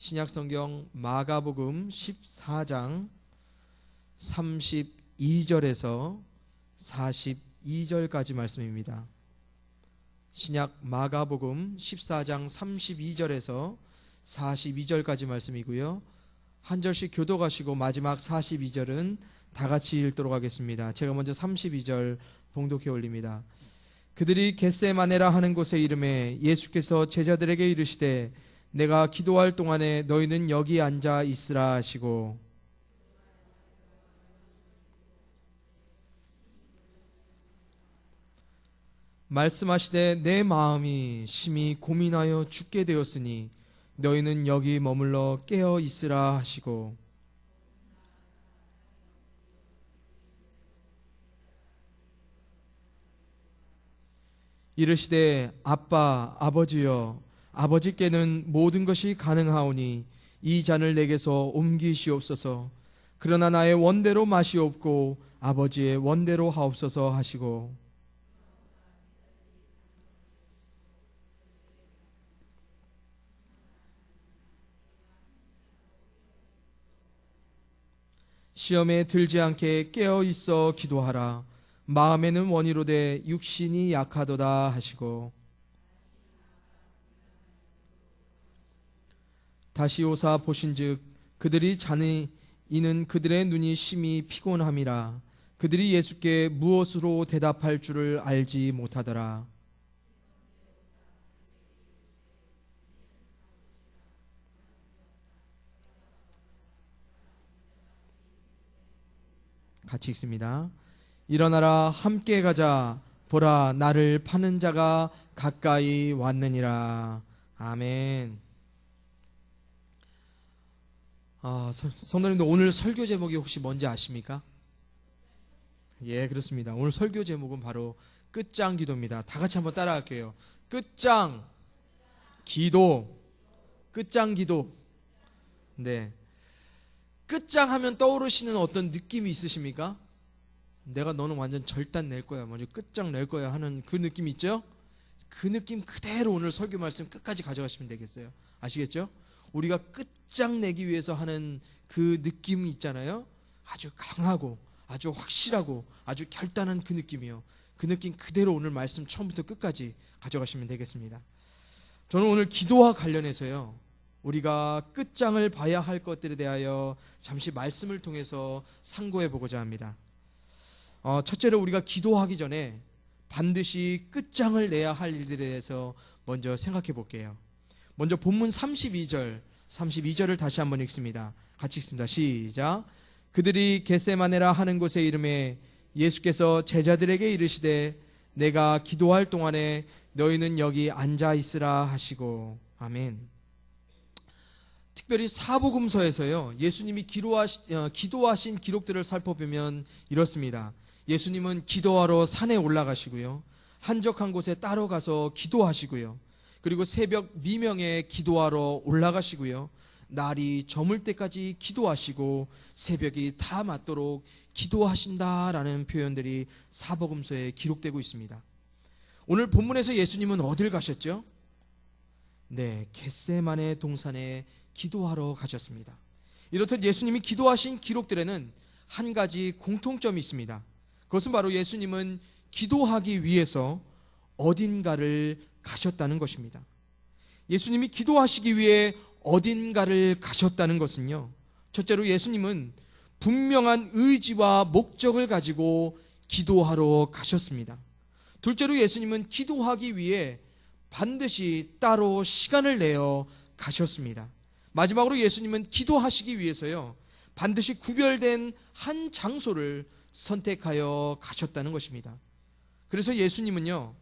신약성경 마가복음 14장 32절에서 42절까지 말씀입니다. 신약 마가복음 14장 32절에서 42절까지 말씀이고요. 한 절씩 교독하시고 마지막 42절은 다 같이 읽도록 하겠습니다. 제가 먼저 32절 봉독해 올립니다. 그들이 겟세마네라 하는 곳에 이르매 예수께서 제자들에게 이르시되 내가 기도할 동안에 너희는 여기 앉아 있으라 하시고, 말씀하시되 내 마음이 심히 고민하여 죽게 되었으니 너희는 여기 머물러 깨어 있으라 하시고, 이르시되 아빠 아버지여 아버지께는 모든 것이 가능하오니 이 잔을 내게서 옮기시옵소서. 그러나 나의 원대로 마시옵고 아버지의 원대로 하옵소서 하시고, 시험에 들지 않게 깨어 있어 기도하라. 마음에는 원이로되 육신이 약하도다 하시고, 다시 오사 보신즉 그들이 자니 이는 그들의 눈이 심히 피곤함이라. 그들이 예수께 무엇으로 대답할 줄을 알지 못하더라. 같이 읽습니다. 일어나라 함께 가자. 보라 나를 파는 자가 가까이 왔느니라. 아멘. 성도님들, 오늘 설교 제목이 혹시 뭔지 아십니까? 예, 그렇습니다. 오늘 설교 제목은 바로 끝장 기도입니다. 다 같이 한번 따라할게요. 끝장 기도. 끝장 기도. 네. 끝장 하면 떠오르시는 어떤 느낌이 있으십니까? 내가 너는 완전 절단 낼 거야, 먼저 끝장 낼 거야 하는 그 느낌 있죠? 그 느낌 그대로 오늘 설교 말씀 끝까지 가져가시면 되겠어요. 아시겠죠? 우리가 끝장 내기 위해서 하는 그 느낌이 있잖아요. 아주 강하고 아주 확실하고 아주 결단한 그 느낌이요. 그 느낌 그대로 오늘 말씀 처음부터 끝까지 가져가시면 되겠습니다. 저는 오늘 기도와 관련해서요, 우리가 끝장을 봐야 할 것들에 대하여 잠시 말씀을 통해서 상고해 보고자 합니다. 첫째로 우리가 기도하기 전에 반드시 끝장을 내야 할 일들에 대해서 먼저 생각해 볼게요. 먼저 본문 32절을 다시 한번 읽습니다. 같이 읽습니다. 시작. 그들이 겟세마네라 하는 곳에 이르매 예수께서 제자들에게 이르시되 내가 기도할 동안에 너희는 여기 앉아 있으라 하시고. 아멘. 특별히 사복음서에서요, 예수님이 기도하신 기록들을 살펴보면 이렇습니다. 예수님은 기도하러 산에 올라가시고요, 한적한 곳에 따로 가서 기도하시고요, 그리고 새벽 미명에 기도하러 올라가시고요, 날이 저물 때까지 기도하시고 새벽이 다 맞도록 기도하신다라는 표현들이 사복음서에 기록되고 있습니다. 오늘 본문에서 예수님은 어딜 가셨죠? 네, 겟세마네 동산에 기도하러 가셨습니다. 이렇듯 예수님이 기도하신 기록들에는 한 가지 공통점이 있습니다. 그것은 바로 예수님은 기도하기 위해서 어딘가를 가셨다는 것입니다. 예수님이 기도하시기 위해 어딘가를 가셨다는 것은요, 첫째로 예수님은 분명한 의지와 목적을 가지고 기도하러 가셨습니다. 둘째로 예수님은 기도하기 위해 반드시 따로 시간을 내어 가셨습니다. 마지막으로 예수님은 기도하시기 위해서요, 반드시 구별된 한 장소를 선택하여 가셨다는 것입니다. 그래서 예수님은요,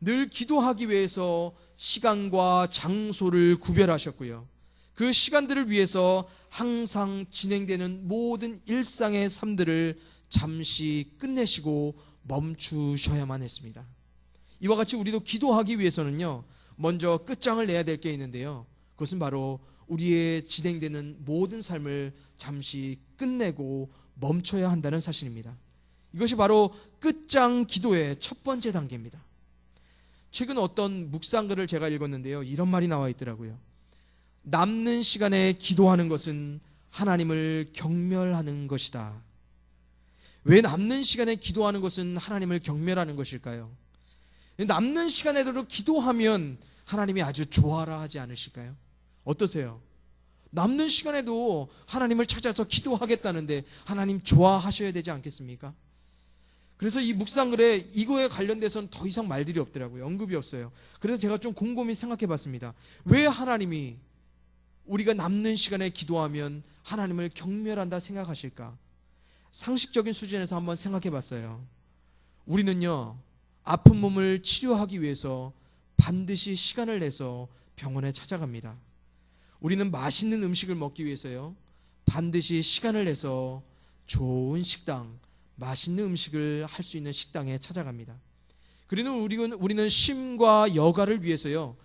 늘 기도하기 위해서 시간과 장소를 구별하셨고요, 그 시간들을 위해서 항상 진행되는 모든 일상의 삶들을 잠시 끝내시고 멈추셔야만 했습니다. 이와 같이 우리도 기도하기 위해서는요, 먼저 끝장을 내야 될 게 있는데요, 그것은 바로 우리의 진행되는 모든 삶을 잠시 끝내고 멈춰야 한다는 사실입니다. 이것이 바로 끝장 기도의 첫 번째 단계입니다. 최근 어떤 묵상글을 제가 읽었는데요, 이런 말이 나와 있더라고요. 남는 시간에 기도하는 것은 하나님을 경멸하는 것이다. 왜 남는 시간에 기도하는 것은 하나님을 경멸하는 것일까요? 남는 시간에도 기도하면 하나님이 아주 좋아라 하지 않으실까요? 어떠세요? 남는 시간에도 하나님을 찾아서 기도하겠다는데 하나님 좋아하셔야 되지 않겠습니까? 그래서 이 묵상글에 이거에 관련돼서는 더 이상 말들이 없더라고요. 언급이 없어요. 그래서 제가 좀 곰곰이 생각해 봤습니다. 왜 하나님이 우리가 남는 시간에 기도하면 하나님을 경멸한다 생각하실까? 상식적인 수준에서 한번 생각해 봤어요. 우리는요, 아픈 몸을 치료하기 위해서 반드시 시간을 내서 병원에 찾아갑니다. 우리는 맛있는 음식을 먹기 위해서요, 반드시 시간을 내서 좋은 식당, 맛있는 음식을 할 수 있는 식당에 찾아갑니다. 그리고 우리는 쉼과 여가를 위해서요,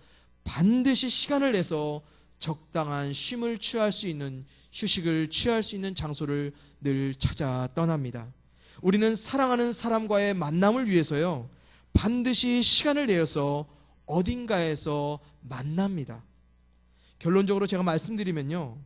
반드시 시간을 내서 적당한 쉼을 취할 수 있는, 휴식을 취할 수 있는 장소를 늘 찾아 떠납니다. 우리는 사랑하는 사람과의 만남을 위해서요, 반드시 시간을 내어서 어딘가에서 만납니다. 결론적으로 제가 말씀드리면요,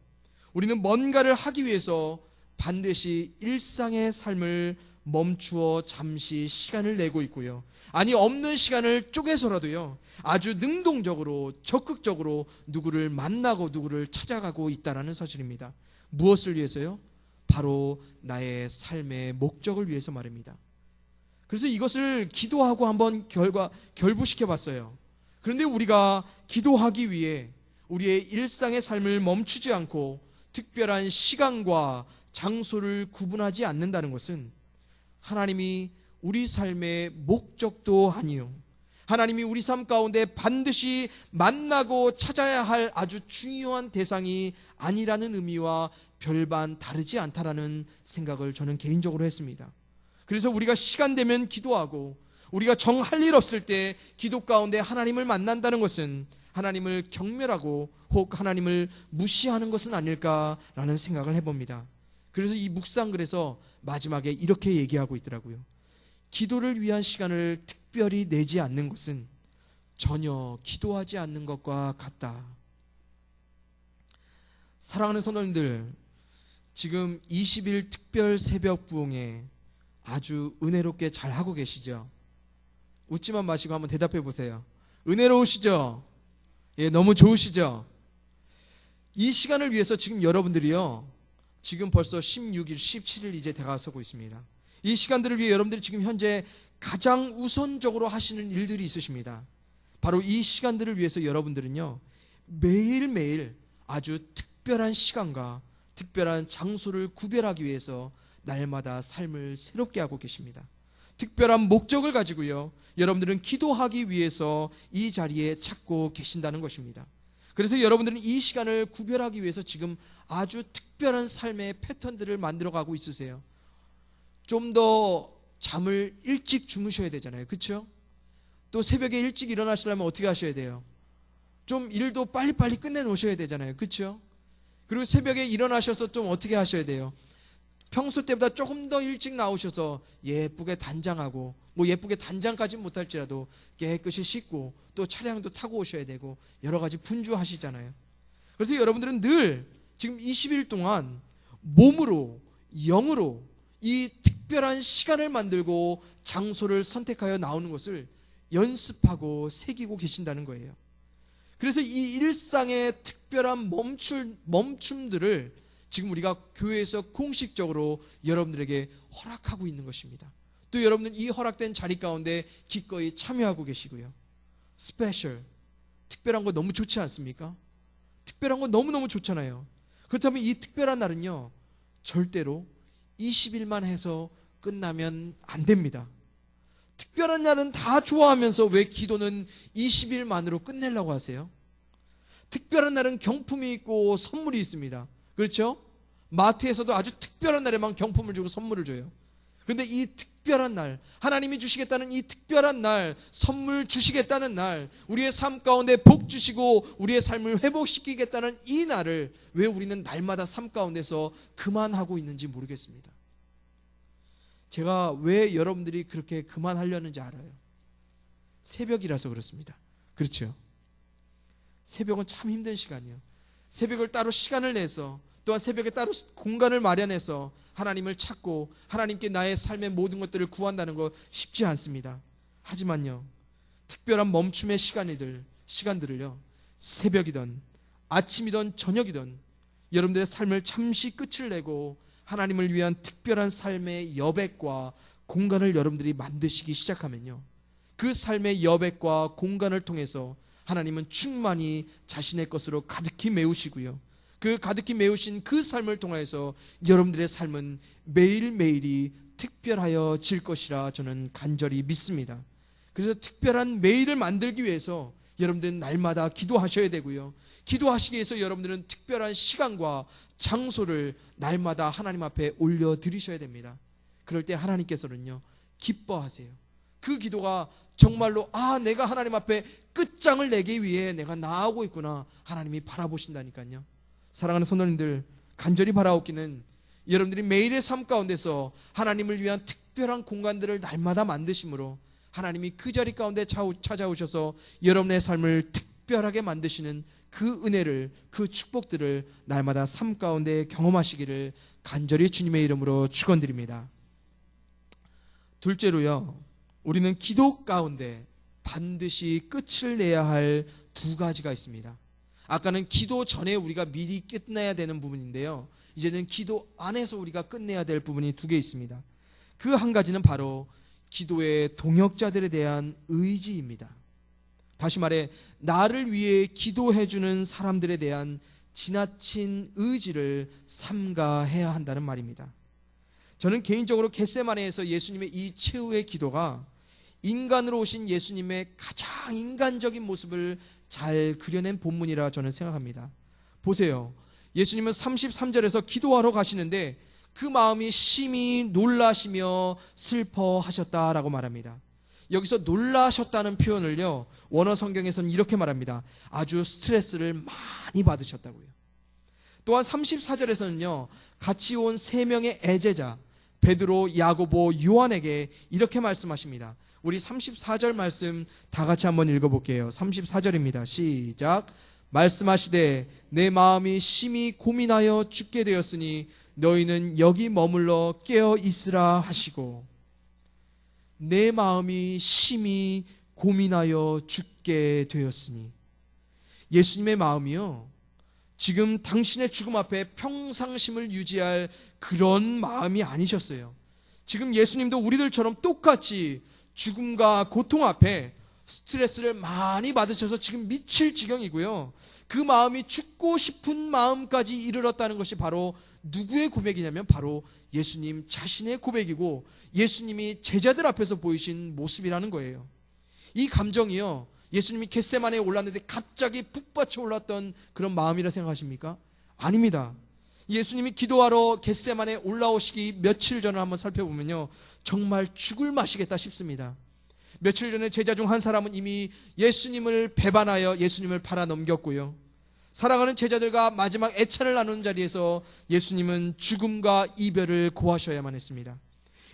우리는 뭔가를 하기 위해서 반드시 일상의 삶을 멈추어 잠시 시간을 내고 있고요, 아니 없는 시간을 쪼개서라도요, 아주 능동적으로 적극적으로 누구를 만나고 누구를 찾아가고 있다는 사실입니다. 무엇을 위해서요? 바로 나의 삶의 목적을 위해서 말입니다. 그래서 이것을 기도하고 한번 결부시켜 봤어요. 그런데 우리가 기도하기 위해 우리의 일상의 삶을 멈추지 않고 특별한 시간과 장소를 구분하지 않는다는 것은 하나님이 우리 삶의 목적도 아니요, 하나님이 우리 삶 가운데 반드시 만나고 찾아야 할 아주 중요한 대상이 아니라는 의미와 별반 다르지 않다라는 생각을 저는 개인적으로 했습니다. 그래서 우리가 시간 되면 기도하고 우리가 정할 일 없을 때 기도 가운데 하나님을 만난다는 것은 하나님을 경멸하고 혹 하나님을 무시하는 것은 아닐까라는 생각을 해봅니다. 그래서 이 묵상글에서 마지막에 이렇게 얘기하고 있더라고요. 기도를 위한 시간을 특별히 내지 않는 것은 전혀 기도하지 않는 것과 같다. 사랑하는 성도님들, 지금 20일 특별 새벽 부흥회 아주 은혜롭게 잘 하고 계시죠? 웃지만 마시고 한번 대답해 보세요. 은혜로우시죠? 예, 너무 좋으시죠? 이 시간을 위해서 지금 여러분들이요, 지금 벌써 16일, 17일 이제 다가서고 있습니다. 이 시간들을 위해 여러분들이 지금 현재 가장 우선적으로 하시는 일들이 있으십니다. 바로 이 시간들을 위해서 여러분들은요, 매일매일 아주 특별한 시간과 특별한 장소를 구별하기 위해서 날마다 삶을 새롭게 하고 계십니다. 특별한 목적을 가지고요, 여러분들은 기도하기 위해서 이 자리에 찾고 계신다는 것입니다. 그래서 여러분들은 이 시간을 구별하기 위해서 지금 아주 특별한 삶의 패턴들을 만들어가고 있으세요. 좀 더 잠을 일찍 주무셔야 되잖아요. 그렇죠? 또 새벽에 일찍 일어나시려면 어떻게 하셔야 돼요? 좀 일도 빨리빨리 끝내놓으셔야 되잖아요. 그렇죠? 그리고 새벽에 일어나셔서 좀 어떻게 하셔야 돼요? 평소 때보다 조금 더 일찍 나오셔서 예쁘게 단장하고, 뭐 예쁘게 단장까지는 못할지라도 깨끗이 씻고 또 차량도 타고 오셔야 되고 여러 가지 분주하시잖아요. 그래서 여러분들은 늘 지금 20일 동안 몸으로, 영으로 이 특별한 시간을 만들고 장소를 선택하여 나오는 것을 연습하고 새기고 계신다는 거예요. 그래서 이 일상의 특별한 멈춤들을 지금 우리가 교회에서 공식적으로 여러분들에게 허락하고 있는 것입니다. 또 여러분들 이 허락된 자리 가운데 기꺼이 참여하고 계시고요. 스페셜, 특별한 거 너무 좋지 않습니까? 특별한 거 너무너무 좋잖아요. 그렇다면 이 특별한 날은요, 절대로 20일만 해서 끝나면 안 됩니다. 특별한 날은 다 좋아하면서 왜 기도는 20일만으로 끝내려고 하세요? 특별한 날은 경품이 있고 선물이 있습니다. 그렇죠? 마트에서도 아주 특별한 날에만 경품을 주고 선물을 줘요. 그런데 이 특별한 날, 하나님이 주시겠다는 이 특별한 날, 선물 주시겠다는 날, 우리의 삶 가운데 복 주시고 우리의 삶을 회복시키겠다는 이 날을 왜 우리는 날마다 삶 가운데서 그만하고 있는지 모르겠습니다. 제가 왜 여러분들이 그렇게 그만하려는지 알아요. 새벽이라서 그렇습니다. 그렇죠? 새벽은 참 힘든 시간이에요. 새벽을 따로 시간을 내서, 또한 새벽에 따로 공간을 마련해서 하나님을 찾고 하나님께 나의 삶의 모든 것들을 구한다는 거 쉽지 않습니다. 하지만요, 특별한 멈춤의 시간들을요, 새벽이든 아침이든 저녁이든 여러분들의 삶을 잠시 끝을 내고 하나님을 위한 특별한 삶의 여백과 공간을 여러분들이 만드시기 시작하면요, 그 삶의 여백과 공간을 통해서 하나님은 충만히 자신의 것으로 가득히 메우시고요, 그 가득히 메우신 그 삶을 통해서 여러분들의 삶은 매일매일이 특별하여 질 것이라 저는 간절히 믿습니다. 그래서 특별한 매일을 만들기 위해서 여러분들은 날마다 기도하셔야 되고요, 기도하시기 위해서 여러분들은 특별한 시간과 장소를 날마다 하나님 앞에 올려드리셔야 됩니다. 그럴 때 하나님께서는요, 기뻐하세요. 그 기도가 정말로 내가 하나님 앞에 끝장을 내기 위해 내가 나아오고 있구나, 하나님이 바라보신다니까요. 사랑하는 성도님들, 간절히 바라옵기는 여러분들이 매일의 삶 가운데서 하나님을 위한 특별한 공간들을 날마다 만드심으로 하나님이 그 자리 가운데 찾아오셔서 여러분의 삶을 특별하게 만드시는 그 은혜를, 그 축복들을 날마다 삶 가운데 경험하시기를 간절히 주님의 이름으로 축원드립니다. 둘째로요, 우리는 기도 가운데 반드시 끝을 내야 할 두 가지가 있습니다. 아까는 기도 전에 우리가 미리 끝내야 되는 부분인데요, 이제는 기도 안에서 우리가 끝내야 될 부분이 두 개 있습니다. 그 한 가지는 바로 기도의 동역자들에 대한 의지입니다. 다시 말해, 나를 위해 기도해주는 사람들에 대한 지나친 의지를 삼가해야 한다는 말입니다. 저는 개인적으로 겟세마네에서 예수님의 이 최후의 기도가 인간으로 오신 예수님의 가장 인간적인 모습을 잘 그려낸 본문이라 저는 생각합니다. 보세요, 예수님은 33절에서 기도하러 가시는데 그 마음이 심히 놀라시며 슬퍼하셨다라고 말합니다. 여기서 놀라셨다는 표현을요, 원어 성경에서는 이렇게 말합니다. 아주 스트레스를 많이 받으셨다고요. 또한 34절에서는요, 같이 온 세 명의 애제자 베드로, 야고보, 요한에게 이렇게 말씀하십니다. 우리 34절 말씀 다 같이 한번 읽어볼게요. 34절입니다. 시작. 말씀하시되 내 마음이 심히 고민하여 죽게 되었으니 너희는 여기 머물러 깨어 있으라 하시고, 내 마음이 심히 고민하여 죽게 되었으니, 예수님의 마음이요, 지금 당신의 죽음 앞에 평상심을 유지할 그런 마음이 아니셨어요. 지금 예수님도 우리들처럼 똑같이 죽음과 고통 앞에 스트레스를 많이 받으셔서 지금 미칠 지경이고요, 그 마음이 죽고 싶은 마음까지 이르렀다는 것이 바로 누구의 고백이냐면 바로 예수님 자신의 고백이고 예수님이 제자들 앞에서 보이신 모습이라는 거예요. 이 감정이요, 예수님이 겟세마네에 올랐는데 갑자기 북받쳐 올랐던 그런 마음이라 생각하십니까? 아닙니다. 예수님이 기도하러 겟세마네에 올라오시기 며칠 전을 한번 살펴보면요, 정말 죽을 맛이겠다 싶습니다. 며칠 전에 제자 중 한 사람은 이미 예수님을 배반하여 예수님을 팔아 넘겼고요, 사랑하는 제자들과 마지막 애찬을 나누는 자리에서 예수님은 죽음과 이별을 고하셔야만 했습니다.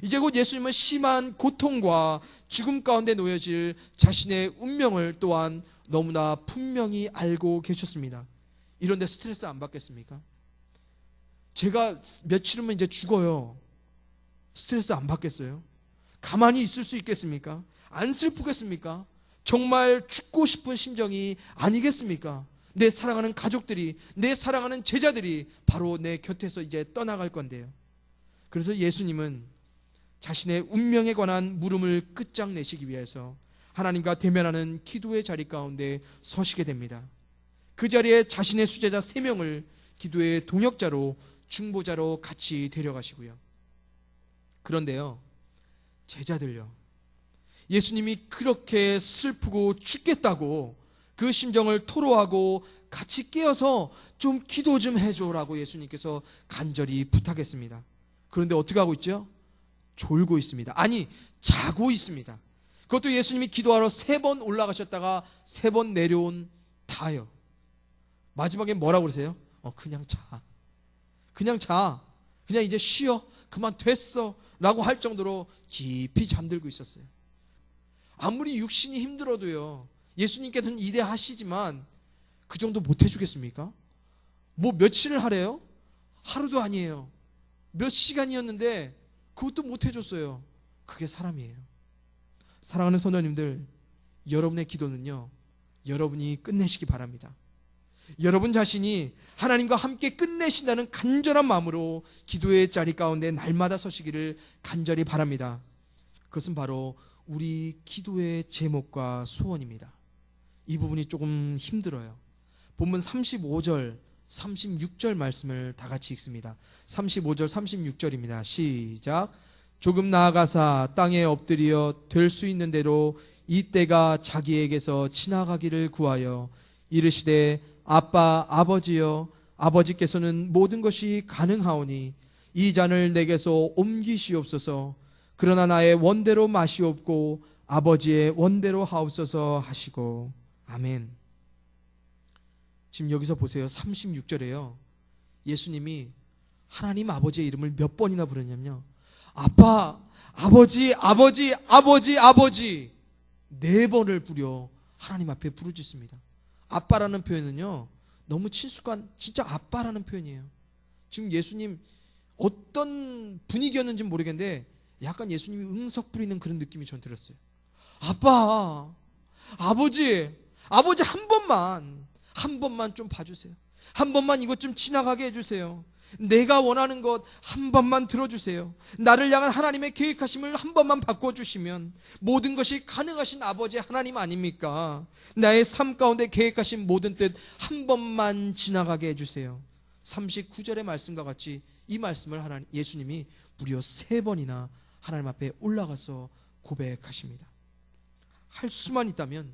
이제 곧 예수님은 심한 고통과 죽음 가운데 놓여질 자신의 운명을 또한 너무나 분명히 알고 계셨습니다. 이런데 스트레스 안 받겠습니까? 제가 며칠 후면 이제 죽어요. 스트레스 안 받겠어요? 가만히 있을 수 있겠습니까? 안 슬프겠습니까? 정말 죽고 싶은 심정이 아니겠습니까? 내 사랑하는 가족들이, 내 사랑하는 제자들이 바로 내 곁에서 이제 떠나갈 건데요. 그래서 예수님은 자신의 운명에 관한 물음을 끝장내시기 위해서 하나님과 대면하는 기도의 자리 가운데 서시게 됩니다. 그 자리에 자신의 수제자 3명을 기도의 동역자로, 중보자로 같이 데려가시고요. 그런데요, 제자들요, 예수님이 그렇게 슬프고 죽겠다고 그 심정을 토로하고 같이 깨어서 좀 기도 좀 해줘라고 예수님께서 간절히 부탁했습니다. 그런데 어떻게 하고 있죠? 졸고 있습니다. 아니, 자고 있습니다. 그것도 예수님이 기도하러 3번 올라가셨다가 3번 내려온 다요. 마지막에 뭐라고 그러세요? 그냥 자. 그냥 자. 그냥 이제 쉬어. 그만 됐어. 라고 할 정도로 깊이 잠들고 있었어요. 아무리 육신이 힘들어도요, 예수님께서는 이대하시지만 그 정도 못 해주겠습니까? 뭐 며칠을 하래요? 하루도 아니에요. 몇 시간이었는데 그것도 못 해줬어요. 그게 사람이에요. 사랑하는 성도님들, 여러분의 기도는요, 여러분이 끝내시기 바랍니다. 여러분 자신이 하나님과 함께 끝내신다는 간절한 마음으로 기도의 자리 가운데 날마다 서시기를 간절히 바랍니다. 그것은 바로 우리 기도의 제목과 소원입니다. 이 부분이 조금 힘들어요. 본문 35절, 36절 말씀을 다 같이 읽습니다. 35절, 36절입니다. 시작. 조금 나아가사 땅에 엎드려 될 수 있는 대로 이 때가 자기에게서 지나가기를 구하여 이르시되 아빠 아버지여 아버지께서는 모든 것이 가능하오니 이 잔을 내게서 옮기시옵소서. 그러나 나의 원대로 마시옵고 아버지의 원대로 하옵소서 하시고. 아멘. 지금 여기서 보세요. 36절에요. 예수님이 하나님 아버지의 이름을 몇 번이나 부르냐면요, 아빠, 아버지, 아버지, 아버지, 아버지 4번을 부려 하나님 앞에 부르짖습니다. 아빠라는 표현은요, 너무 친숙한 진짜 아빠라는 표현이에요. 지금 예수님 어떤 분위기였는지 모르겠는데 약간 예수님이 응석 부리는 그런 느낌이 전 들었어요. 아빠, 아버지, 아버지 한 번만 좀 봐주세요. 한 번만 이것 좀 지나가게 해주세요. 내가 원하는 것 한 번만 들어주세요. 나를 향한 하나님의 계획하심을 한 번만 바꿔주시면 모든 것이 가능하신 아버지 하나님 아닙니까? 나의 삶 가운데 계획하신 모든 뜻 한 번만 지나가게 해주세요. 39절의 말씀과 같이 이 말씀을 예수님이 무려 3번이나 하나님 앞에 올라가서 고백하십니다. 할 수만 있다면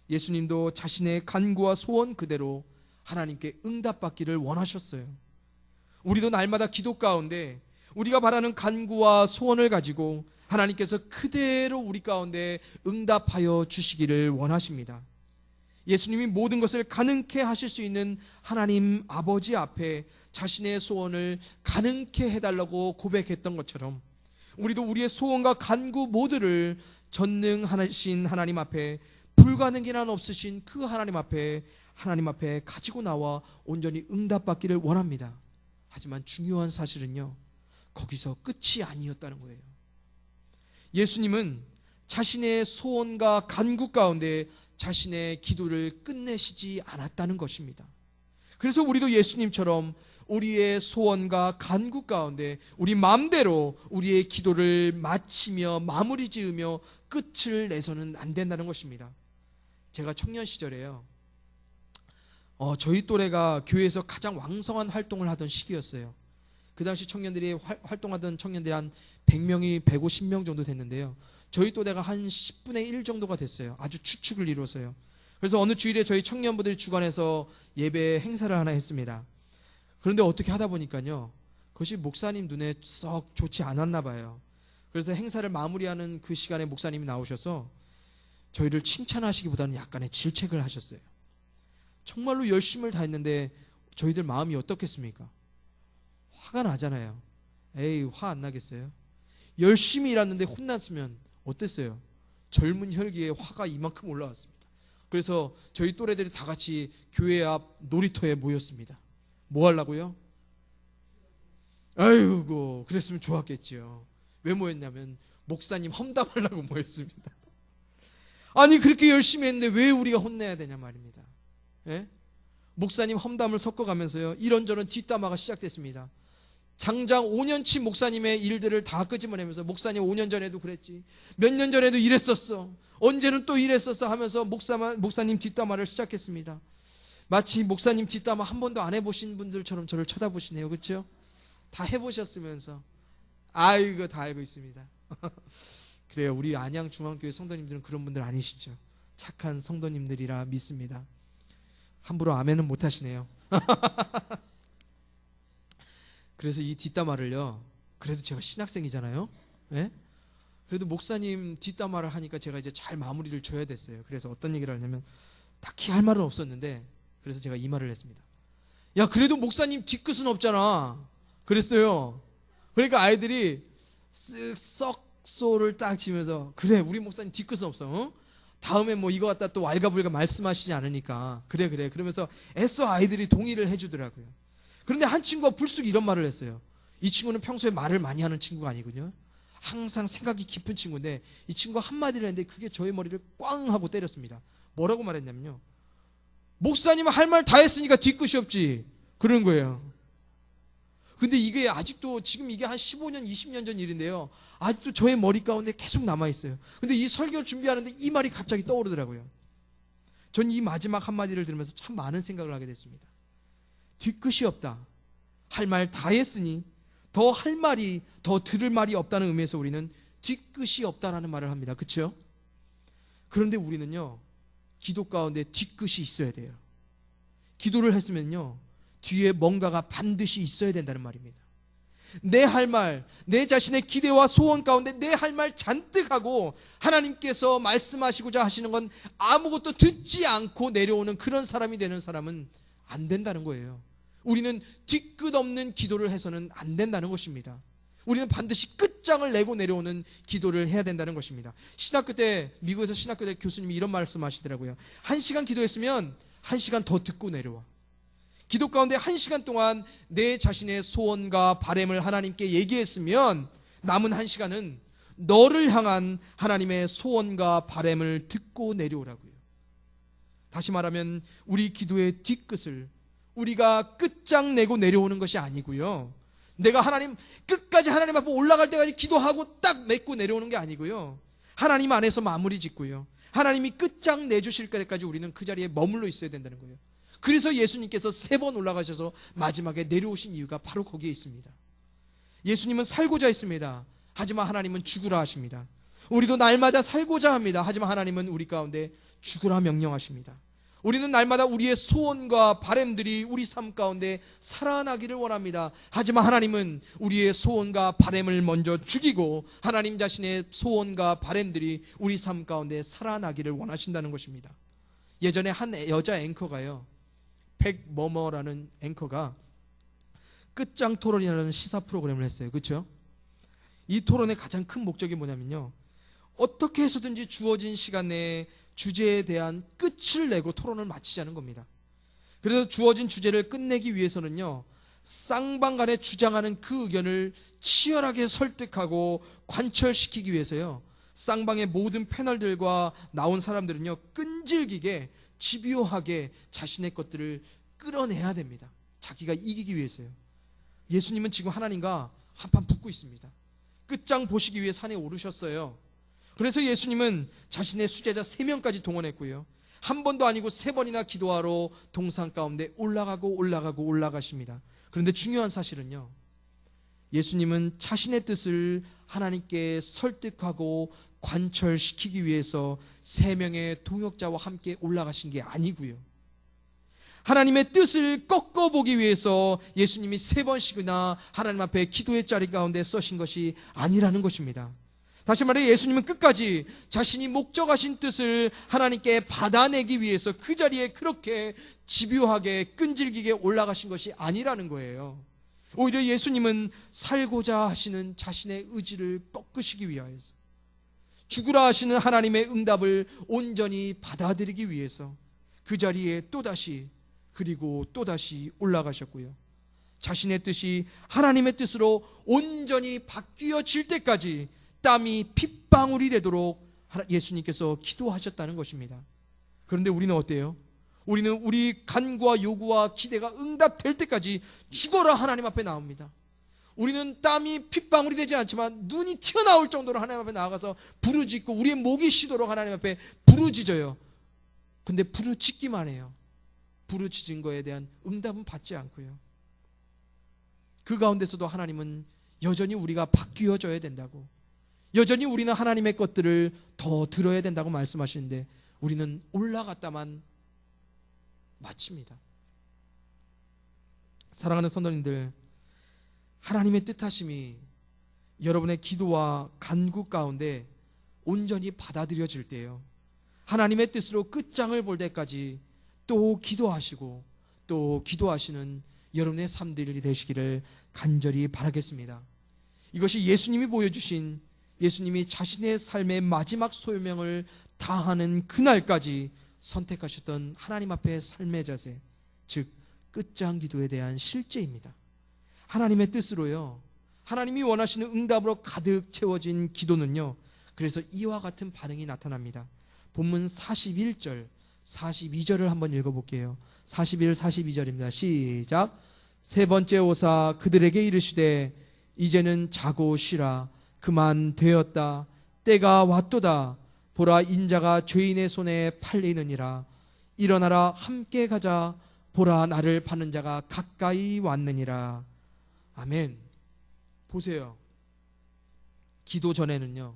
예수님도 자신의 간구와 소원 그대로 하나님께 응답받기를 원하셨어요. 우리도 날마다 기도 가운데 우리가 바라는 간구와 소원을 가지고 하나님께서 그대로 우리 가운데 응답하여 주시기를 원하십니다. 예수님이 모든 것을 가능케 하실 수 있는 하나님 아버지 앞에 자신의 소원을 가능케 해달라고 고백했던 것처럼 우리도 우리의 소원과 간구 모두를 전능하신 하나님 앞에, 불가능이란 없으신 그 하나님 앞에 가지고 나와 온전히 응답받기를 원합니다. 하지만 중요한 사실은요, 거기서 끝이 아니었다는 거예요. 예수님은 자신의 소원과 간구 가운데 자신의 기도를 끝내시지 않았다는 것입니다. 그래서 우리도 예수님처럼 우리의 소원과 간구 가운데 우리 마음대로 우리의 기도를 마치며 마무리 지으며 끝을 내서는 안 된다는 것입니다. 제가 청년 시절에요, 저희 또래가 교회에서 가장 왕성한 활동을 하던 시기였어요. 그 당시 청년들이 활동하던 청년들이 한 100명이 150명 정도 됐는데요, 저희 또래가 한 10분의 1 정도가 됐어요. 아주 추측을 이루어서요. 그래서 어느 주일에 저희 청년부들이 주관해서 예배 행사를 하나 했습니다. 그런데 어떻게 하다 보니까요, 그것이 목사님 눈에 썩 좋지 않았나 봐요. 그래서 행사를 마무리하는 그 시간에 목사님이 나오셔서 저희를 칭찬하시기보다는 약간의 질책을 하셨어요. 정말로 열심을 다했는데 저희들 마음이 어떻겠습니까? 화가 나잖아요. 에이, 화 안 나겠어요? 열심히 일했는데 혼났으면 어땠어요? 젊은 혈기에 화가 이만큼 올라왔습니다. 그래서 저희 또래들이 다 같이 교회 앞 놀이터에 모였습니다. 뭐 하려고요? 아이고, 그랬으면 좋았겠지요. 왜 모였냐면 목사님 험담하려고 모였습니다. 아니, 그렇게 열심히 했는데 왜 우리가 혼내야 되냐 말입니다. 예? 목사님 험담을 섞어가면서요, 이런저런 뒷담화가 시작됐습니다. 장장 5년치 목사님의 일들을 다 끄집어내면서 목사님 5년 전에도 그랬지, 몇 년 전에도 이랬었어, 언제는 또 이랬었어 하면서 목사님 뒷담화를 시작했습니다. 마치 목사님 뒷담화 한 번도 안 해보신 분들처럼 저를 쳐다보시네요. 그렇죠? 다 해보셨으면서. 아이고, 다 알고 있습니다. 그래요, 우리 안양중앙교회 성도님들은 그런 분들 아니시죠? 착한 성도님들이라 믿습니다. 함부로 아멘은 못하시네요. 그래서 이 뒷담화를요, 그래도 제가 신학생이잖아요, 예? 그래도 목사님 뒷담화를 하니까 제가 이제 잘 마무리를 져야 됐어요. 그래서 어떤 얘기를 하냐면, 딱히 할 말은 없었는데 그래서 제가 이 말을 했습니다. 야, 그래도 목사님 뒤끝은 없잖아. 그랬어요. 그러니까 아이들이 쓱 썩소를 딱 치면서, 그래, 우리 목사님 뒤끝은 없어. 다음에 뭐 이거 갖다 또 왈가불가 말씀하시지 않으니까 그래 그러면서 애써 아이들이 동의를 해주더라고요. 그런데 한 친구가 불쑥 이런 말을 했어요. 이 친구는 평소에 말을 많이 하는 친구가 아니거든요. 항상 생각이 깊은 친구인데 이 친구가 한마디를 했는데 그게 저의 머리를 꽝 하고 때렸습니다. 뭐라고 말했냐면요, 목사님 할 말 다 했으니까 뒤끝이 없지, 그런 거예요. 근데 이게 아직도, 지금 이게 한 15년 20년 전 일인데요, 아직도 저의 머리 가운데 계속 남아있어요. 근데 이 설교를 준비하는데 이 말이 갑자기 떠오르더라고요. 전 이 마지막 한마디를 들으면서 참 많은 생각을 하게 됐습니다. 뒤끝이 없다, 할 말 다 했으니 더 할 말이, 더 들을 말이 없다는 의미에서 우리는 뒤끝이 없다라는 말을 합니다. 그렇죠? 그런데 우리는요, 기도 가운데 뒤끝이 있어야 돼요. 기도를 했으면요, 뒤에 뭔가가 반드시 있어야 된다는 말입니다. 내 할 말, 내 자신의 기대와 소원 가운데 내 할 말 잔뜩 하고 하나님께서 말씀하시고자 하시는 건 아무것도 듣지 않고 내려오는 그런 사람이 되는 사람은 안 된다는 거예요. 우리는 뒤끝 없는 기도를 해서는 안 된다는 것입니다. 우리는 반드시 끝장을 내고 내려오는 기도를 해야 된다는 것입니다. 신학교 때, 미국에서 신학교 때 교수님이 이런 말씀하시더라고요. 1시간 기도했으면 1시간 더 듣고 내려와. 기도 가운데 1시간 동안 내 자신의 소원과 바람을 하나님께 얘기했으면 남은 1시간은 너를 향한 하나님의 소원과 바람을 듣고 내려오라고요. 다시 말하면 우리 기도의 뒤끝을 우리가 끝장내고 내려오는 것이 아니고요, 내가 하나님 끝까지 하나님 앞에 올라갈 때까지 기도하고 딱 맺고 내려오는 게 아니고요, 하나님 안에서 마무리 짓고요, 하나님이 끝장 내주실 때까지 우리는 그 자리에 머물러 있어야 된다는 거예요. 그래서 예수님께서 3번 올라가셔서 마지막에 내려오신 이유가 바로 거기에 있습니다. 예수님은 살고자 했습니다. 하지만 하나님은 죽으라 하십니다. 우리도 날마다 살고자 합니다. 하지만 하나님은 우리 가운데 죽으라 명령하십니다. 우리는 날마다 우리의 소원과 바람들이 우리 삶 가운데 살아나기를 원합니다. 하지만 하나님은 우리의 소원과 바람을 먼저 죽이고 하나님 자신의 소원과 바람들이 우리 삶 가운데 살아나기를 원하신다는 것입니다. 예전에 한 여자 앵커가요, 백머머라는 앵커가 끝장 토론이라는 시사 프로그램을 했어요. 그렇죠? 이 토론의 가장 큰 목적이 뭐냐면요, 어떻게 해서든지 주어진 시간 내에 주제에 대한 끝을 내고 토론을 마치자는 겁니다. 그래서 주어진 주제를 끝내기 위해서는요, 쌍방간에 주장하는 그 의견을 치열하게 설득하고 관철시키기 위해서요, 쌍방의 모든 패널들과 나온 사람들은요, 끈질기게 집요하게 자신의 것들을 끌어내야 됩니다. 자기가 이기기 위해서요. 예수님은 지금 하나님과 한판 붙고 있습니다. 끝장 보시기 위해 산에 오르셨어요. 그래서 예수님은 자신의 수제자 3명까지 동원했고요, 한 번도 아니고 3번이나 기도하러 동산 가운데 올라가십니다. 그런데 중요한 사실은요, 예수님은 자신의 뜻을 하나님께 설득하고 관철시키기 위해서 3명의 동역자와 함께 올라가신 게 아니고요, 하나님의 뜻을 꺾어보기 위해서 예수님이 3번씩이나 하나님 앞에 기도의 자리 가운데 서신 것이 아니라는 것입니다. 다시 말해 예수님은 끝까지 자신이 목적하신 뜻을 하나님께 받아내기 위해서 그 자리에 그렇게 집요하게 끈질기게 올라가신 것이 아니라는 거예요. 오히려 예수님은 살고자 하시는 자신의 의지를 꺾으시기 위하여서, 죽으라 하시는 하나님의 응답을 온전히 받아들이기 위해서 그 자리에 또다시, 그리고 또다시 올라가셨고요, 자신의 뜻이 하나님의 뜻으로 온전히 바뀌어질 때까지 땀이 핏방울이 되도록 예수님께서 기도하셨다는 것입니다. 그런데 우리는 어때요? 우리는 우리 간구와 요구와 기대가 응답될 때까지 죽어라 하나님 앞에 나옵니다. 우리는 땀이 핏방울이 되지 않지만 눈이 튀어나올 정도로 하나님 앞에 나아가서 부르짖고 우리의 목이 쉬도록 하나님 앞에 부르짖어요. 근데 부르짖기만 해요. 부르짖은 거에 대한 응답은 받지 않고요, 그 가운데서도 하나님은 여전히 우리가 바뀌어져야 된다고, 여전히 우리는 하나님의 것들을 더 들어야 된다고 말씀하시는데 우리는 올라갔다만 마칩니다. 사랑하는 성도님들, 하나님의 뜻하심이 여러분의 기도와 간구 가운데 온전히 받아들여질 때요, 하나님의 뜻으로 끝장을 볼 때까지 또 기도하시고 또 기도하시는 여러분의 삶들이 되시기를 간절히 바라겠습니다. 이것이 예수님이 보여주신, 예수님이 자신의 삶의 마지막 소명을 다하는 그날까지 선택하셨던 하나님 앞에 삶의 자세, 즉 끝장 기도에 대한 실제입니다. 하나님의 뜻으로요, 하나님이 원하시는 응답으로 가득 채워진 기도는요, 그래서 이와 같은 반응이 나타납니다. 본문 41절, 42절을 한번 읽어볼게요. 41, 42절입니다. 시작. 세 번째 오사 그들에게 이르시되 이제는 자고 쉬라. 그만 되었다. 때가 왔도다. 보라, 인자가 죄인의 손에 팔리느니라. 일어나라, 함께 가자. 보라, 나를 파는 자가 가까이 왔느니라. 아멘. 보세요. 기도 전에는요,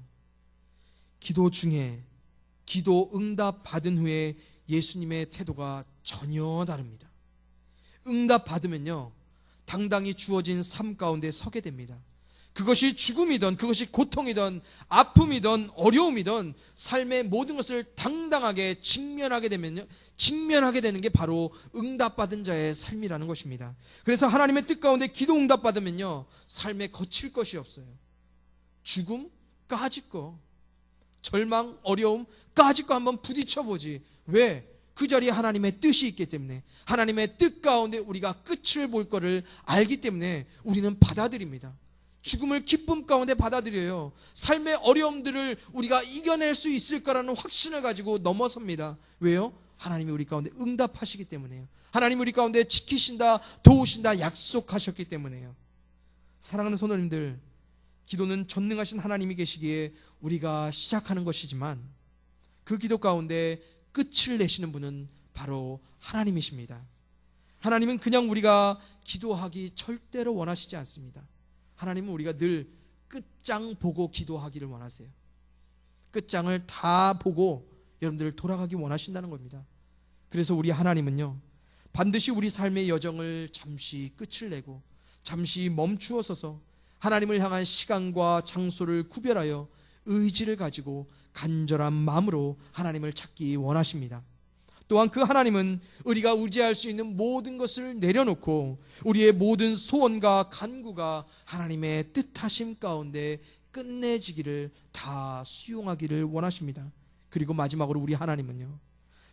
기도 중에, 기도 응답 받은 후에 예수님의 태도가 전혀 다릅니다. 응답 받으면요, 당당히 주어진 삶 가운데 서게 됩니다. 그것이 죽음이든, 그것이 고통이든, 아픔이든, 어려움이든 삶의 모든 것을 당당하게 직면하게 되는 게 바로 응답받은 자의 삶이라는 것입니다. 그래서 하나님의 뜻 가운데 기도 응답받으면요, 삶에 거칠 것이 없어요. 죽음? 까짓 거. 절망, 어려움? 까짓 거 한번 부딪혀보지. 왜? 그 자리에 하나님의 뜻이 있기 때문에, 하나님의 뜻 가운데 우리가 끝을 볼 거를 알기 때문에 우리는 받아들입니다. 죽음을 기쁨 가운데 받아들여요. 삶의 어려움들을 우리가 이겨낼 수 있을 거라는 확신을 가지고 넘어섭니다. 왜요? 하나님이 우리 가운데 응답하시기 때문에요. 하나님이 우리 가운데 지키신다, 도우신다 약속하셨기 때문에요. 사랑하는 성도님들, 기도는 전능하신 하나님이 계시기에 우리가 시작하는 것이지만 그 기도 가운데 끝을 내시는 분은 바로 하나님이십니다. 하나님은 그냥 우리가 기도하기 절대로 원하시지 않습니다. 하나님은 우리가 늘 끝장 보고 기도하기를 원하세요. 끝장을 다 보고 여러분들 돌아가기 원하신다는 겁니다. 그래서 우리 하나님은요, 반드시 우리 삶의 여정을 잠시 끝을 내고 잠시 멈추어 서서 하나님을 향한 시간과 장소를 구별하여 의지를 가지고 간절한 마음으로 하나님을 찾기 원하십니다. 또한 그 하나님은 우리가 의지할 수 있는 모든 것을 내려놓고 우리의 모든 소원과 간구가 하나님의 뜻하심 가운데 끝내지기를 다 수용하기를 원하십니다. 그리고 마지막으로 우리 하나님은요,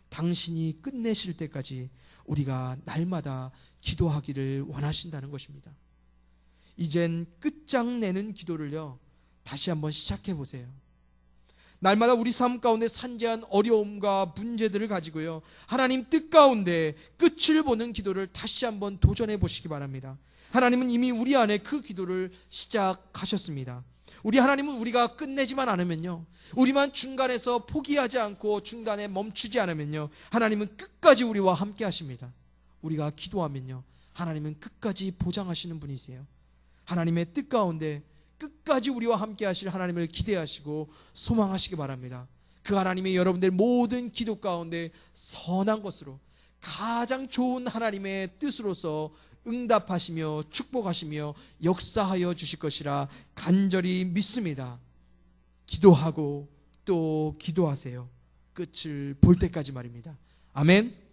당신이 끝내실 때까지 우리가 날마다 기도하기를 원하신다는 것입니다. 이젠 끝장내는 기도를요, 다시 한번 시작해 보세요. 날마다 우리 삶 가운데 산재한 어려움과 문제들을 가지고요, 하나님 뜻 가운데 끝을 보는 기도를 다시 한번 도전해 보시기 바랍니다. 하나님은 이미 우리 안에 그 기도를 시작하셨습니다. 우리 하나님은 우리가 끝내지만 않으면요, 우리만 중간에서 포기하지 않고 중간에 멈추지 않으면요, 하나님은 끝까지 우리와 함께 하십니다. 우리가 기도하면요, 하나님은 끝까지 보장하시는 분이세요. 하나님의 뜻 가운데 끝까지 우리와 함께 하실 하나님을 기대하시고 소망하시기 바랍니다. 그 하나님이 여러분들 모든 기도 가운데 선한 것으로 가장 좋은 하나님의 뜻으로서 응답하시며 축복하시며 역사하여 주실 것이라 간절히 믿습니다. 기도하고 또 기도하세요. 끝을 볼 때까지 말입니다. 아멘.